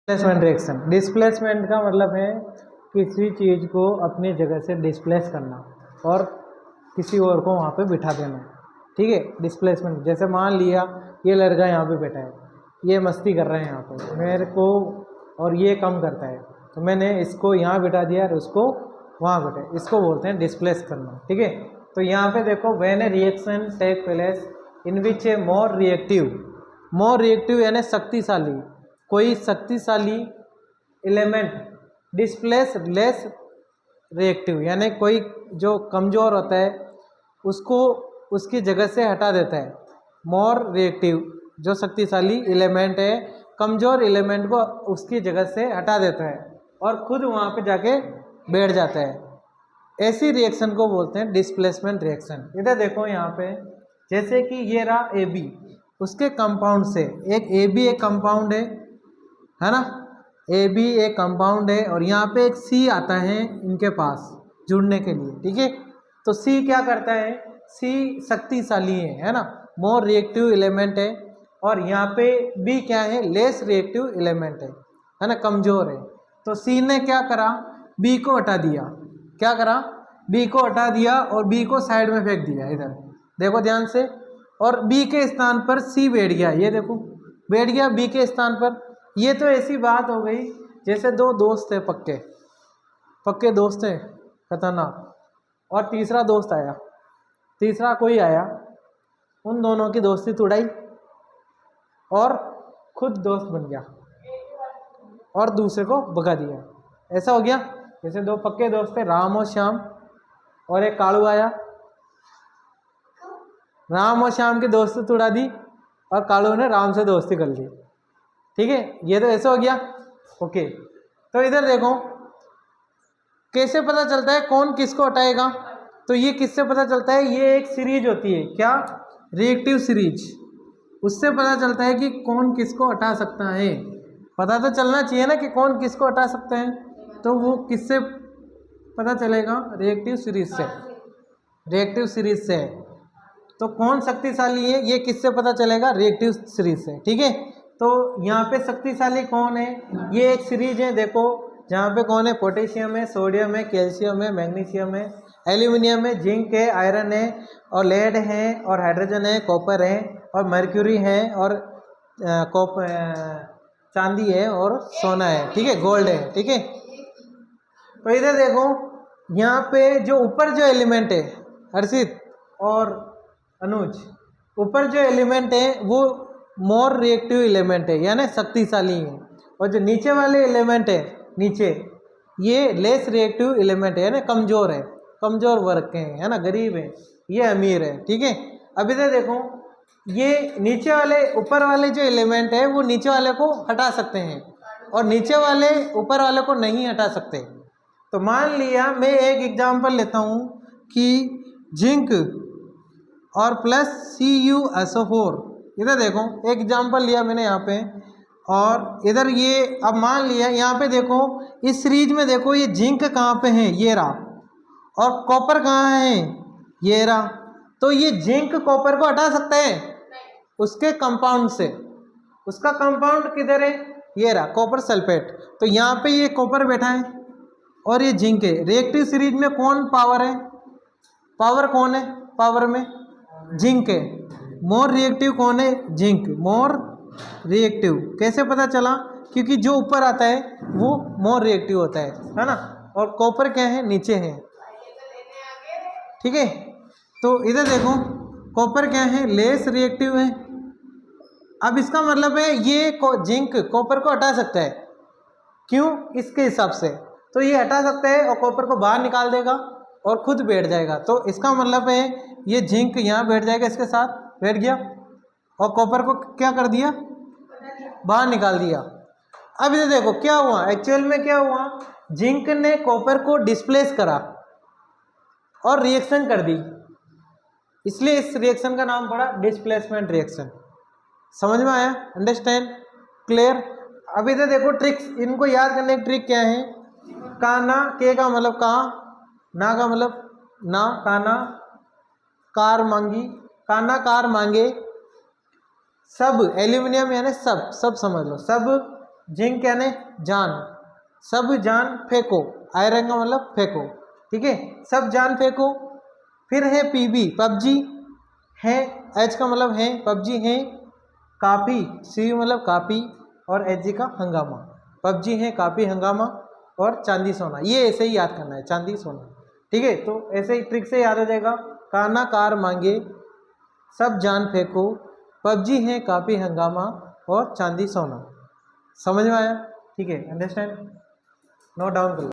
Displacement reaction, displacement का मतलब है किसी चीज़ को अपनी जगह से डिस्प्लेस करना और किसी और को वहाँ पे बिठा देना। ठीक है, डिस्प्लेसमेंट। जैसे मान लिया ये लड़का यहाँ पे बैठा है, ये मस्ती कर रहे हैं यहाँ पे मेरे को, और ये कम करता है, तो मैंने इसको यहाँ बिठा दिया और उसको वहाँ बैठे, इसको बोलते हैं डिस्प्लेस करना। ठीक है, तो यहाँ पे देखो when a reaction take place in which a more reactive यानी शक्तिशाली, कोई शक्तिशाली एलिमेंट डिस्प्लेस लेस रिएक्टिव, यानी कोई जो कमज़ोर होता है उसको उसकी जगह से हटा देता है। मोर रिएक्टिव जो शक्तिशाली एलिमेंट है कमज़ोर एलिमेंट को उसकी जगह से हटा देता है और खुद वहाँ पे जाके बैठ जाता है। ऐसी रिएक्शन को बोलते हैं डिस्प्लेसमेंट रिएक्शन। इधर देखो यहाँ पे, जैसे कि ये रहा ए बी, उसके कंपाउंड से एक ए बी एक कंपाउंड है ना, ए बी एक कंपाउंड है और यहाँ पे एक सी आता है इनके पास जुड़ने के लिए। ठीक है, तो सी क्या करता है, सी शक्तिशाली है ना, मोर रिएक्टिव एलिमेंट है, और यहाँ पे बी क्या है, लेस रिएक्टिव एलिमेंट है ना, कमज़ोर है। तो सी ने क्या करा, बी को हटा दिया। क्या करा, बी को हटा दिया और बी को साइड में फेंक दिया। इधर देखो ध्यान से, और बी के स्थान पर सी बैठ गया। ये देखो बैठ गया बी के स्थान पर। ये तो ऐसी बात हो गई जैसे दो दोस्त थे, पक्के दोस्त थे खतरनाक, और तीसरा दोस्त आया, तीसरा कोई आया, उन दोनों की दोस्ती तोड़ाई और खुद दोस्त बन गया और दूसरे को भगा दिया। ऐसा हो गया जैसे दो पक्के दोस्त थे राम और श्याम, और एक कालू आया, राम और श्याम की दोस्ती तोड़ा दी और कालू ने राम से दोस्ती कर ली। ठीक है, ये तो ऐसा हो गया। ओके, तो इधर देखो कैसे पता चलता है कौन किसको हटाएगा। तो ये किससे पता चलता है, ये एक सीरीज होती है, क्या, रिएक्टिव सीरीज, उससे पता चलता है कि कौन किसको हटा सकता है। पता तो चलना चाहिए ना कि कौन किसको हटा सकते हैं, तो वो किससे पता चलेगा, रिएक्टिव सीरीज से, रिएक्टिव सीरीज से। तो कौन शक्तिशाली है ये किससे पता चलेगा, रिएक्टिव सीरीज से। ठीक है, तो यहाँ पे शक्तिशाली कौन है, ये एक सीरीज है देखो, जहाँ पे कौन है, पोटेशियम है, सोडियम है, कैल्शियम है, मैग्नीशियम है, एल्यूमिनियम है, जिंक है, आयरन है, और लेड है, और हाइड्रोजन है, कॉपर है, और मर्क्यूरी है, और चांदी है, और सोना है। ठीक है, गोल्ड है। ठीक है, तो इधर देखो यहाँ पे जो ऊपर जो एलिमेंट है, हर्षित और अनुज, ऊपर जो एलिमेंट है वो मोर रिएक्टिव एलिमेंट है यानी शक्तिशाली है, और जो नीचे वाले एलिमेंट है नीचे, ये लेस रिएक्टिव एलिमेंट है यानी कमज़ोर है, कमज़ोर वर्ग के हैं, है ना, गरीब है, ये अमीर है। ठीक है, अब इधर देखो ये नीचे वाले ऊपर वाले जो एलिमेंट है वो नीचे वाले को हटा सकते हैं और नीचे वाले ऊपर वाले को नहीं हटा सकते। तो मान लिया मैं एक एग्जांपल लेता हूँ कि जिंक और प्लस CuSO4, इधर देखो एक एग्जांपल लिया मैंने यहाँ पे, और इधर ये अब मान लिया यहाँ पे देखो इस सीरीज में देखो ये जिंक कहाँ पे है, ये रहा, और कॉपर कहाँ है, ये रहा। तो ये जिंक कॉपर को हटा सकता है उसके कंपाउंड से, उसका कंपाउंड किधर है, ये रहा, कॉपर सल्फेट। तो यहाँ पे ये कॉपर बैठा है और ये जिंक है। रिएक्टिव सीरीज में कौन पावर है, पावर कौन है, पावर में जिंक है। मोर रिएक्टिव कौन है, जिंक, मोर रिएक्टिव। कैसे पता चला, क्योंकि जो ऊपर आता है वो मोर रिएक्टिव होता है ना, और कॉपर क्या है, नीचे है। ठीक है, तो इधर देखो कॉपर क्या है, लेस रिएक्टिव है। अब इसका मतलब है ये जिंक कॉपर को हटा सकता है, क्यों, इसके हिसाब से, तो ये हटा सकता है और कॉपर को बाहर निकाल देगा और खुद बैठ जाएगा। तो इसका मतलब है ये जिंक यहाँ बैठ जाएगा, इसके साथ बैठ गया, और कॉपर को क्या कर दिया, बाहर निकाल दिया। अब इधर देखो क्या हुआ, एक्चुअल में क्या हुआ, जिंक ने कॉपर को डिस्प्लेस करा और रिएक्शन कर दी, इसलिए इस रिएक्शन का नाम पड़ा डिस्प्लेसमेंट रिएक्शन। समझ में आया, अंडरस्टैंड, क्लियर। अब इधर देखो ट्रिक्स, इनको याद करने की ट्रिक क्या है, काना, के का मतलब कहाँ, ना का मतलब ना, काना कार मांगी, काना कार मांगे, सब एल्यूमिनियम यानी सब, सब समझ लो, सब जिंक यानी जान, सब जान फेंको, आयरन का मतलब फेंको, ठीक है, सब जान फेंको। फिर है पीबी पबजी है, एच का मतलब है पबजी है, काफ़ी सी मतलब काफ़ी और एच जी का हंगामा, पबजी है काफ़ी हंगामा और चांदी सोना, ये ऐसे ही याद करना है चांदी सोना, ठीक है। तो ऐसे ही ट्रिक से याद हो जाएगा, काना कार मांगे, सब जान फेंको, पबजी है काफ़ी हंगामा और चांदी सोना। समझ में आया? ठीक है, अंडरस्टैंड, नोट डाउन कर लो।